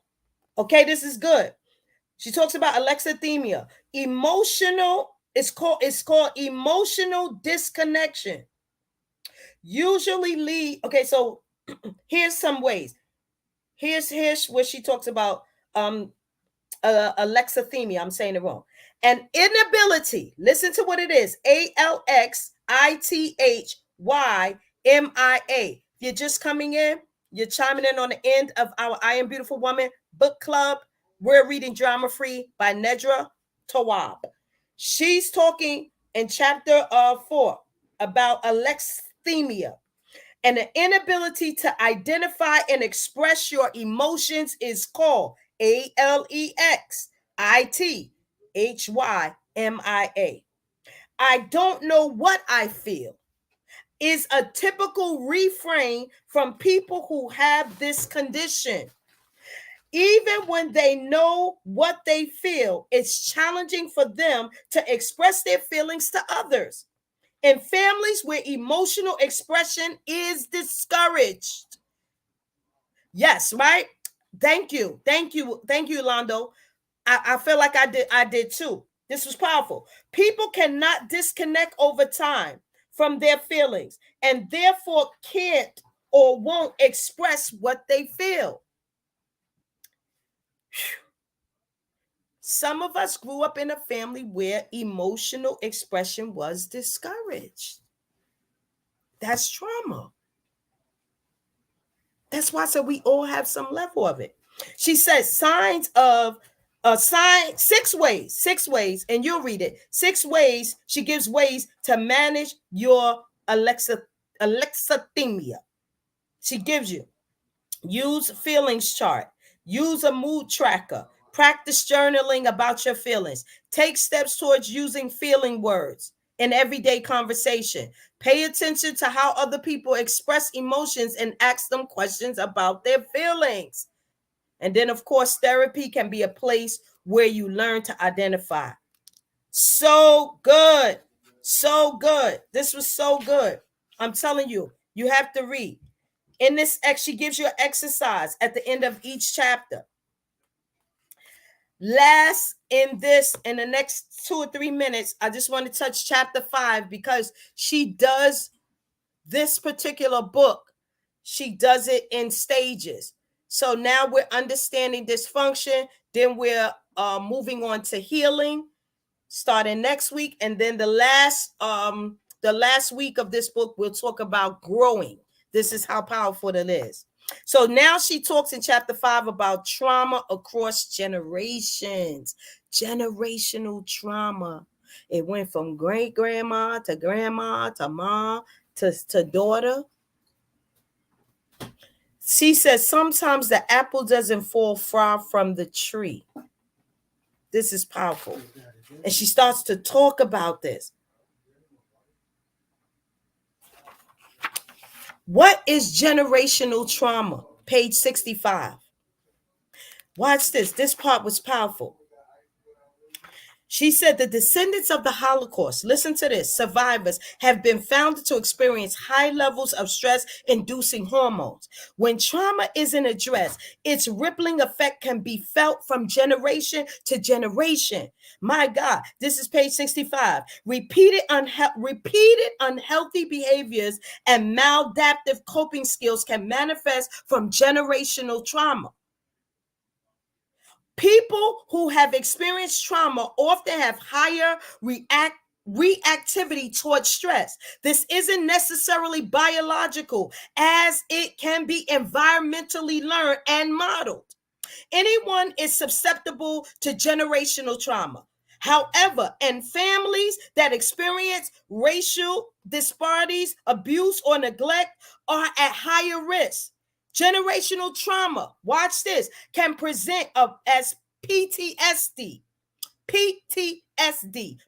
Okay, this is good. She talks about alexithymia. It's called emotional disconnection. Usually lead. Okay, so here's some ways. Here's where she talks about alexithymia. I'm saying it wrong. An inability. Listen to what it is. ALXITHYMIA. If you're just coming in, You're chiming in on the end of our I Am Beautiful Woman book club. We're reading Drama Free by Nedra Tawwab. She's talking in chapter 4 about alexithymia. And the inability to identify and express your emotions is called alexithymia. I don't know what I feel is a typical refrain from people who have this condition. Even when they know what they feel, it's challenging for them to express their feelings to others. In families where emotional expression is discouraged. Yes, right? Thank you. Thank you. Thank you, Londo. I feel like I did too. This was powerful. People cannot disconnect over time from their feelings and therefore can't or won't express what they feel. Some of us grew up in a family where emotional expression was discouraged. That's trauma. That's why I said we all have some level of it. She says signs of six ways, and you'll read it. 6 ways. She gives ways to manage your alexithymia. She gives you use feelings chart, use a mood tracker, practice journaling about your feelings, take steps towards using feeling words in everyday conversation. Pay attention to how other people express emotions and ask them questions about their feelings. And then, of course, therapy can be a place where you learn to identify. So good. So good. This was so good. I'm telling you, you have to read. In this, she gives you an exercise at the end of each chapter. Last in the next 2 or 3 minutes, I just want to touch chapter 5 because she does this particular book. She does it in stages. So now we're understanding dysfunction. Then we're moving on to healing starting next week. And then the last week of this book, we'll talk about growing. This is how powerful it is. So now she talks in chapter 5 about trauma across generations, generational trauma. It went from great grandma to mom to daughter. She says sometimes the apple doesn't fall far from the tree. This is powerful. And she starts to talk about this. What is generational trauma? Page 65. Watch this. This part was powerful. She said the descendants of the Holocaust, listen to this, survivors have been found to experience high levels of stress-inducing hormones. When trauma isn't addressed, its rippling effect can be felt from generation to generation. My God, this is page 65. Repeated unhealthy behaviors and maladaptive coping skills can manifest from generational trauma. People who have experienced trauma often have higher reactivity towards stress. This isn't necessarily biological, as it can be environmentally learned and modeled. Anyone is susceptible to generational trauma. However, in families that experience racial disparities, abuse, or neglect are at higher risk. Generational trauma, watch this, can present as PTSD,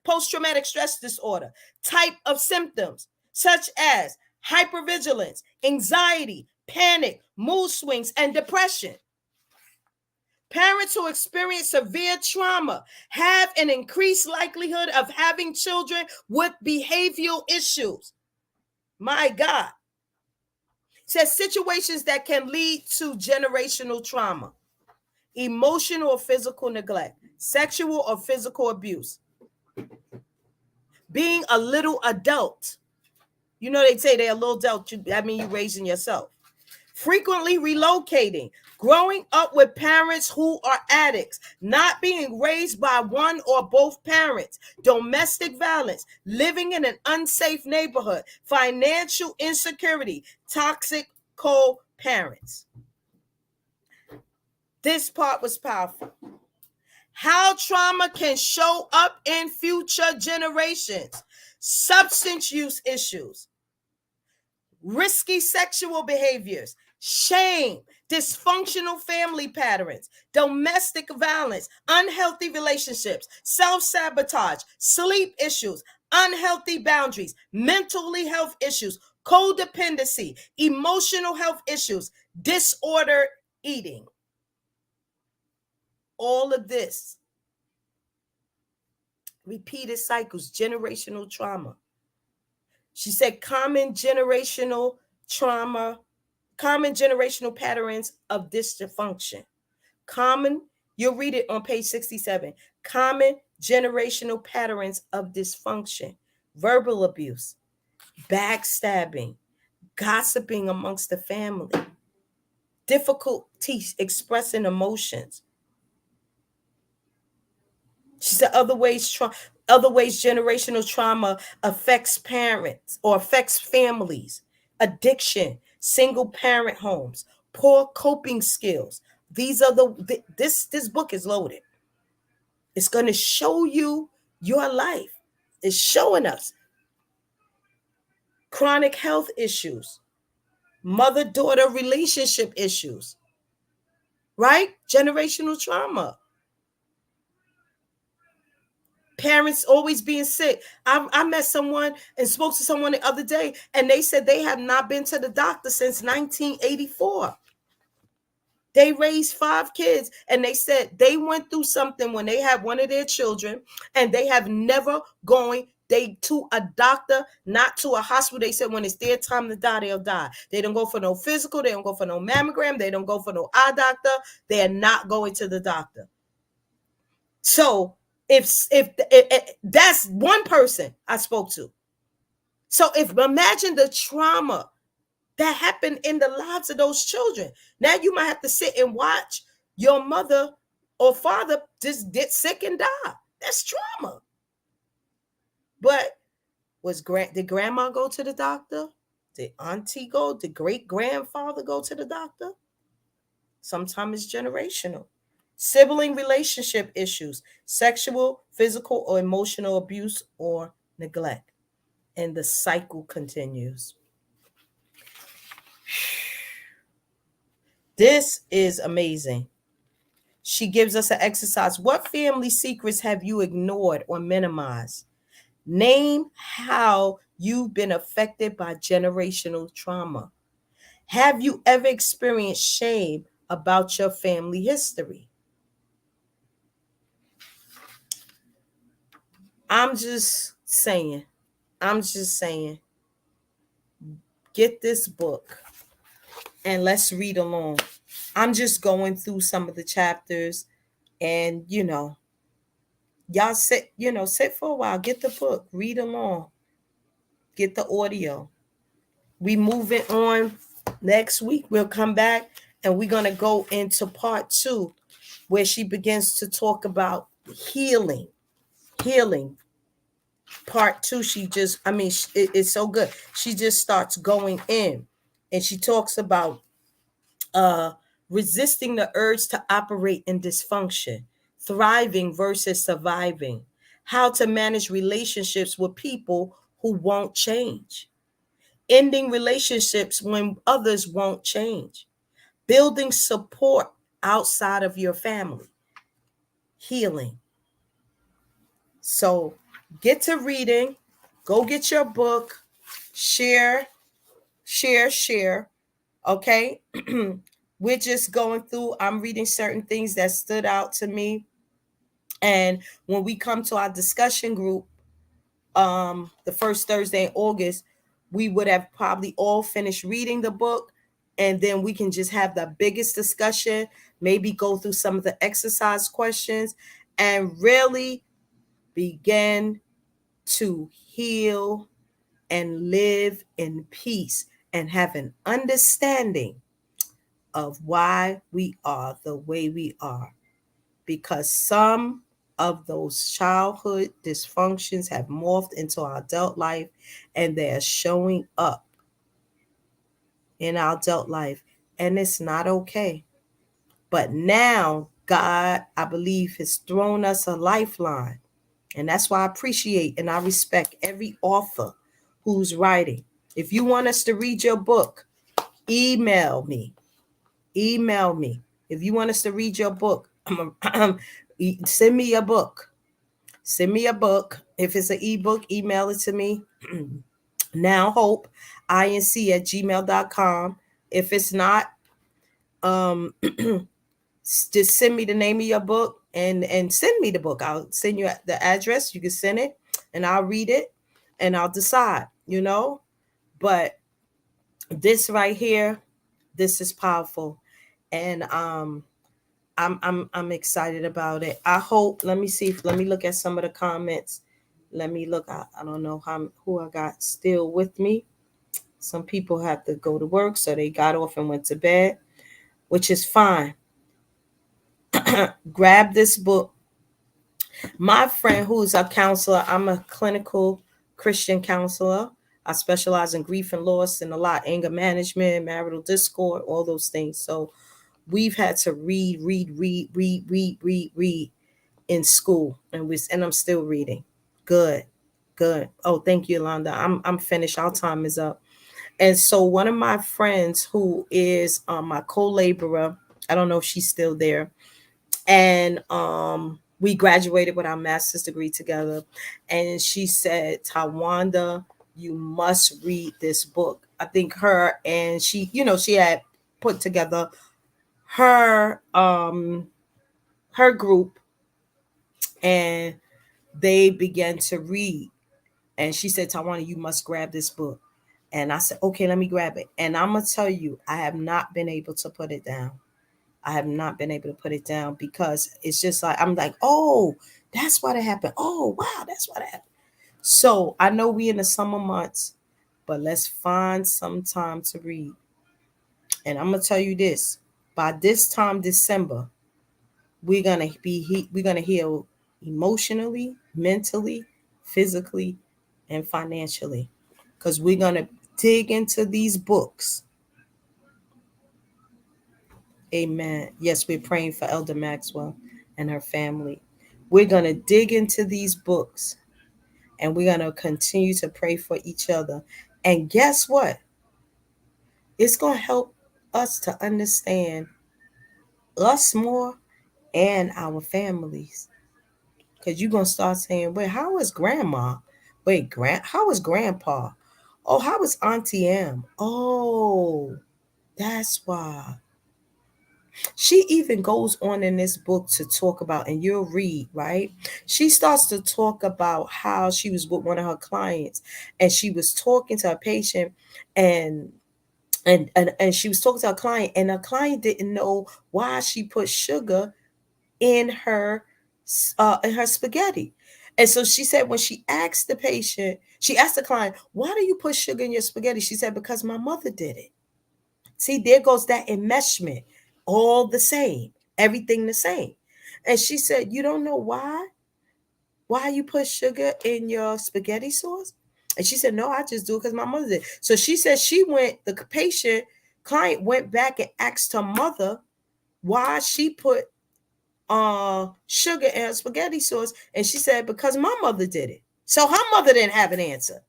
post-traumatic stress disorder, type of symptoms such as hypervigilance, anxiety, panic, mood swings, and depression. Parents who experience severe trauma have an increased likelihood of having children with behavioral issues. My God. Says situations that can lead to generational trauma, emotional or physical neglect, sexual or physical abuse, being a little adult. You know, they say they're a little adult. That means you're raising yourself. Frequently relocating, growing up with parents who are addicts, not being raised by one or both parents, domestic violence, living in an unsafe neighborhood, financial insecurity, toxic parents. This part was powerful. How trauma can show up in future generations. Substance use issues, risky sexual behaviors, shame, dysfunctional family patterns, domestic violence, unhealthy relationships, self-sabotage, sleep issues, unhealthy boundaries, mentally health issues, codependency, emotional health issues, disordered eating. All of this, repeated cycles, generational trauma. She said common generational trauma, common generational patterns of dysfunction. You'll read it on page 67. Common generational patterns of dysfunction, verbal abuse, backstabbing, gossiping amongst the family, difficulty expressing emotions. She said other ways generational trauma affects parents or affects families, addiction, single parent homes, poor coping skills. These are this book is loaded. It's going to show you your life. It's showing us chronic health issues, mother-daughter relationship issues, right? Generational trauma. Parents always being sick. I met someone and spoke to someone the other day, and they said they have not been to the doctor since 1984. They raised 5 kids, and they said they went through something when they had one of their children, and they have never going to a doctor, not to a hospital. They said when it's their time to die, they'll die. They don't go for no physical. They don't go for no mammogram. They don't go for no eye doctor. They are not going to the doctor. So if that's one person I spoke to. So imagine the trauma that happened in the lives of those children. Now you might have to sit and watch your mother or father just get sick and die. That's trauma. But did grandma go to the doctor? Did auntie go? Did great grandfather go to the doctor? Sometimes it's generational. Sibling relationship issues, sexual, physical, or emotional abuse or neglect. And the cycle continues. This is amazing. She gives us an exercise. What family secrets have you ignored or minimized? Name how you've been affected by generational trauma. Have you ever experienced shame about your family history? I'm just saying, get this book and let's read along. I'm just going through some of the chapters, and y'all sit for a while, get the book, read along, get the audio. We move it on. Next week we'll come back and we're going to go into part 2, where she begins to talk about healing. Part 2, it's so good. She just starts going in, and she talks about resisting the urge to operate in dysfunction, thriving versus surviving, how to manage relationships with people who won't change, ending relationships when others won't change, building support outside of your family, healing. So get to reading, go get your book, share. Okay. We're just going through, I'm reading certain things that stood out to me. And when we come to our discussion group, the first Thursday in August, we would have probably all finished reading the book, and then we can just have the biggest discussion, maybe go through some of the exercise questions, and really begin to heal and live in peace and have an understanding of why we are the way we are. Because some of those childhood dysfunctions have morphed into our adult life, and they're showing up in our adult life. and it's not okay. But now God, I believe, has thrown us a lifeline. And that's why I appreciate and I respect every author who's writing. If you want us to read your book, email me. Email me. If you want us to read your book, send me a book. Send me a book. If it's an ebook, email it to me. Now hope inc@gmail.com. If it's not, just send me the name of your book and send me the book. I'll send you the address. You can send it and I'll read it and I'll decide, But this right here, this is powerful. And I'm excited about it. I hope, let me look at some of the comments. Let me look. I don't know who I got still with me. Some people have to go to work, so they got off and went to bed, which is fine. Grab this book. My friend who's a counselor, I'm a clinical Christian counselor. I specialize in grief and loss and a lot, anger management, marital discord, all those things. So we've had to read in school, and I'm still reading. Good. Oh, thank you, Yolanda. I'm finished. Our time is up. And so one of my friends who is my co-laborer, I don't know if she's still there, and we graduated with our master's degree together, and she said, Tawanda, you must read this book. I think her and she had put together her group, and they began to read, and she said, Tawanda, you must grab this book. And I said, okay, let me grab it. And I'm gonna tell you, I have not been able to put it down. Because it's just like, I'm like, oh, that's what happened. Oh, wow, that's what happened. So I know we in the summer months, but let's find some time to read. And I'm gonna tell you this: by this time December, we're gonna heal emotionally, mentally, physically, and financially, because we're gonna dig into these books. Amen. Yes, we're praying for Elder Maxwell and her family. We're going to dig into these books, and we're going to continue to pray for each other. And guess what? It's going to help us to understand us more and our families. Because you're going to start saying, wait, how is grandma? Wait, how is grandpa? Oh, how is Auntie M? Oh, that's why. She even goes on in this book to talk about, and you'll read, right? She starts to talk about how she was with one of her clients, and she was talking to a patient, and she was talking to a client, and a client didn't know why she put sugar in her spaghetti. And so she said, when she asked the client, why do you put sugar in your spaghetti? She said, because my mother did it. See, there goes that enmeshment. All the same, everything the same. And she said, you don't know why you put sugar in your spaghetti sauce? And she said, no, I just do it because my mother did. So she said the client went back and asked her mother why she put sugar in her spaghetti sauce. And she said, because my mother did it. So her mother didn't have an answer.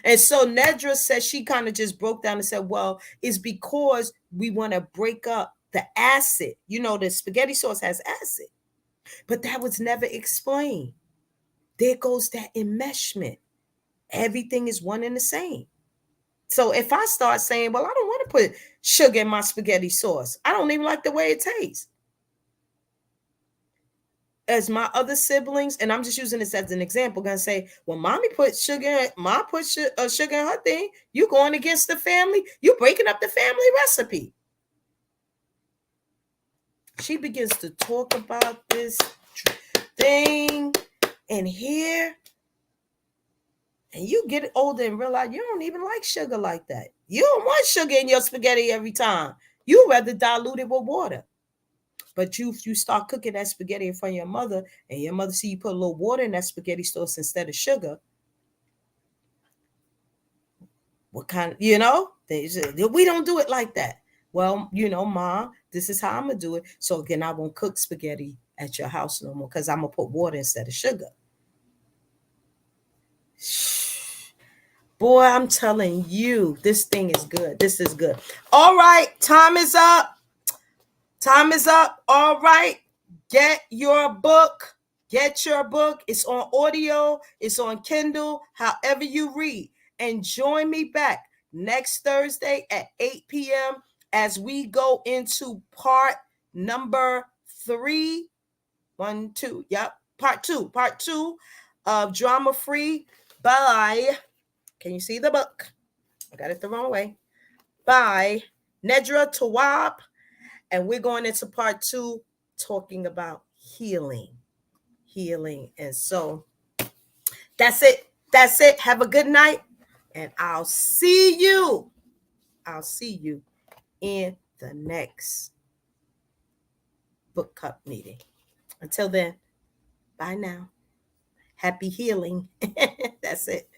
And so Nedra said, she kind of just broke down and said, well, it's because we want to break up the acid. The spaghetti sauce has acid, but that was never explained. There goes that enmeshment. Everything is one and the same. So if I start saying, well, I don't want to put sugar in my spaghetti sauce, I don't even like the way it tastes. As my other siblings, and I'm just using this as an example, gonna say, well, mommy put sugar in her thing. You going against the family. You breaking up the family recipe. She begins to talk about this thing and here, and you get older and realize you don't even like sugar like that. You don't want sugar in your spaghetti every time. You rather dilute it with water. But you start cooking that spaghetti in front of your mother, and your mother see you put a little water in that spaghetti sauce instead of sugar. What kind? We don't do it like that. Well, Ma, this is how I'm going to do it. So again, I won't cook spaghetti at your house no more because I'm going to put water instead of sugar. Boy, I'm telling you, this thing is good. This is good. All right, time is up. Time is up. All right, get your book. Get your book. It's on audio, it's on Kindle, however you read. And join me back next Thursday at 8 p.m. as we go into part number 3. 1, 2. Yep. Part two of Drama Free by, can you see the book? I got it the wrong way. By Nedra Tawwab. And we're going into part 2 talking about healing. And so that's it. Have a good night. And I'll see you in the next book cup meeting. Until then, bye now. Happy healing. That's it.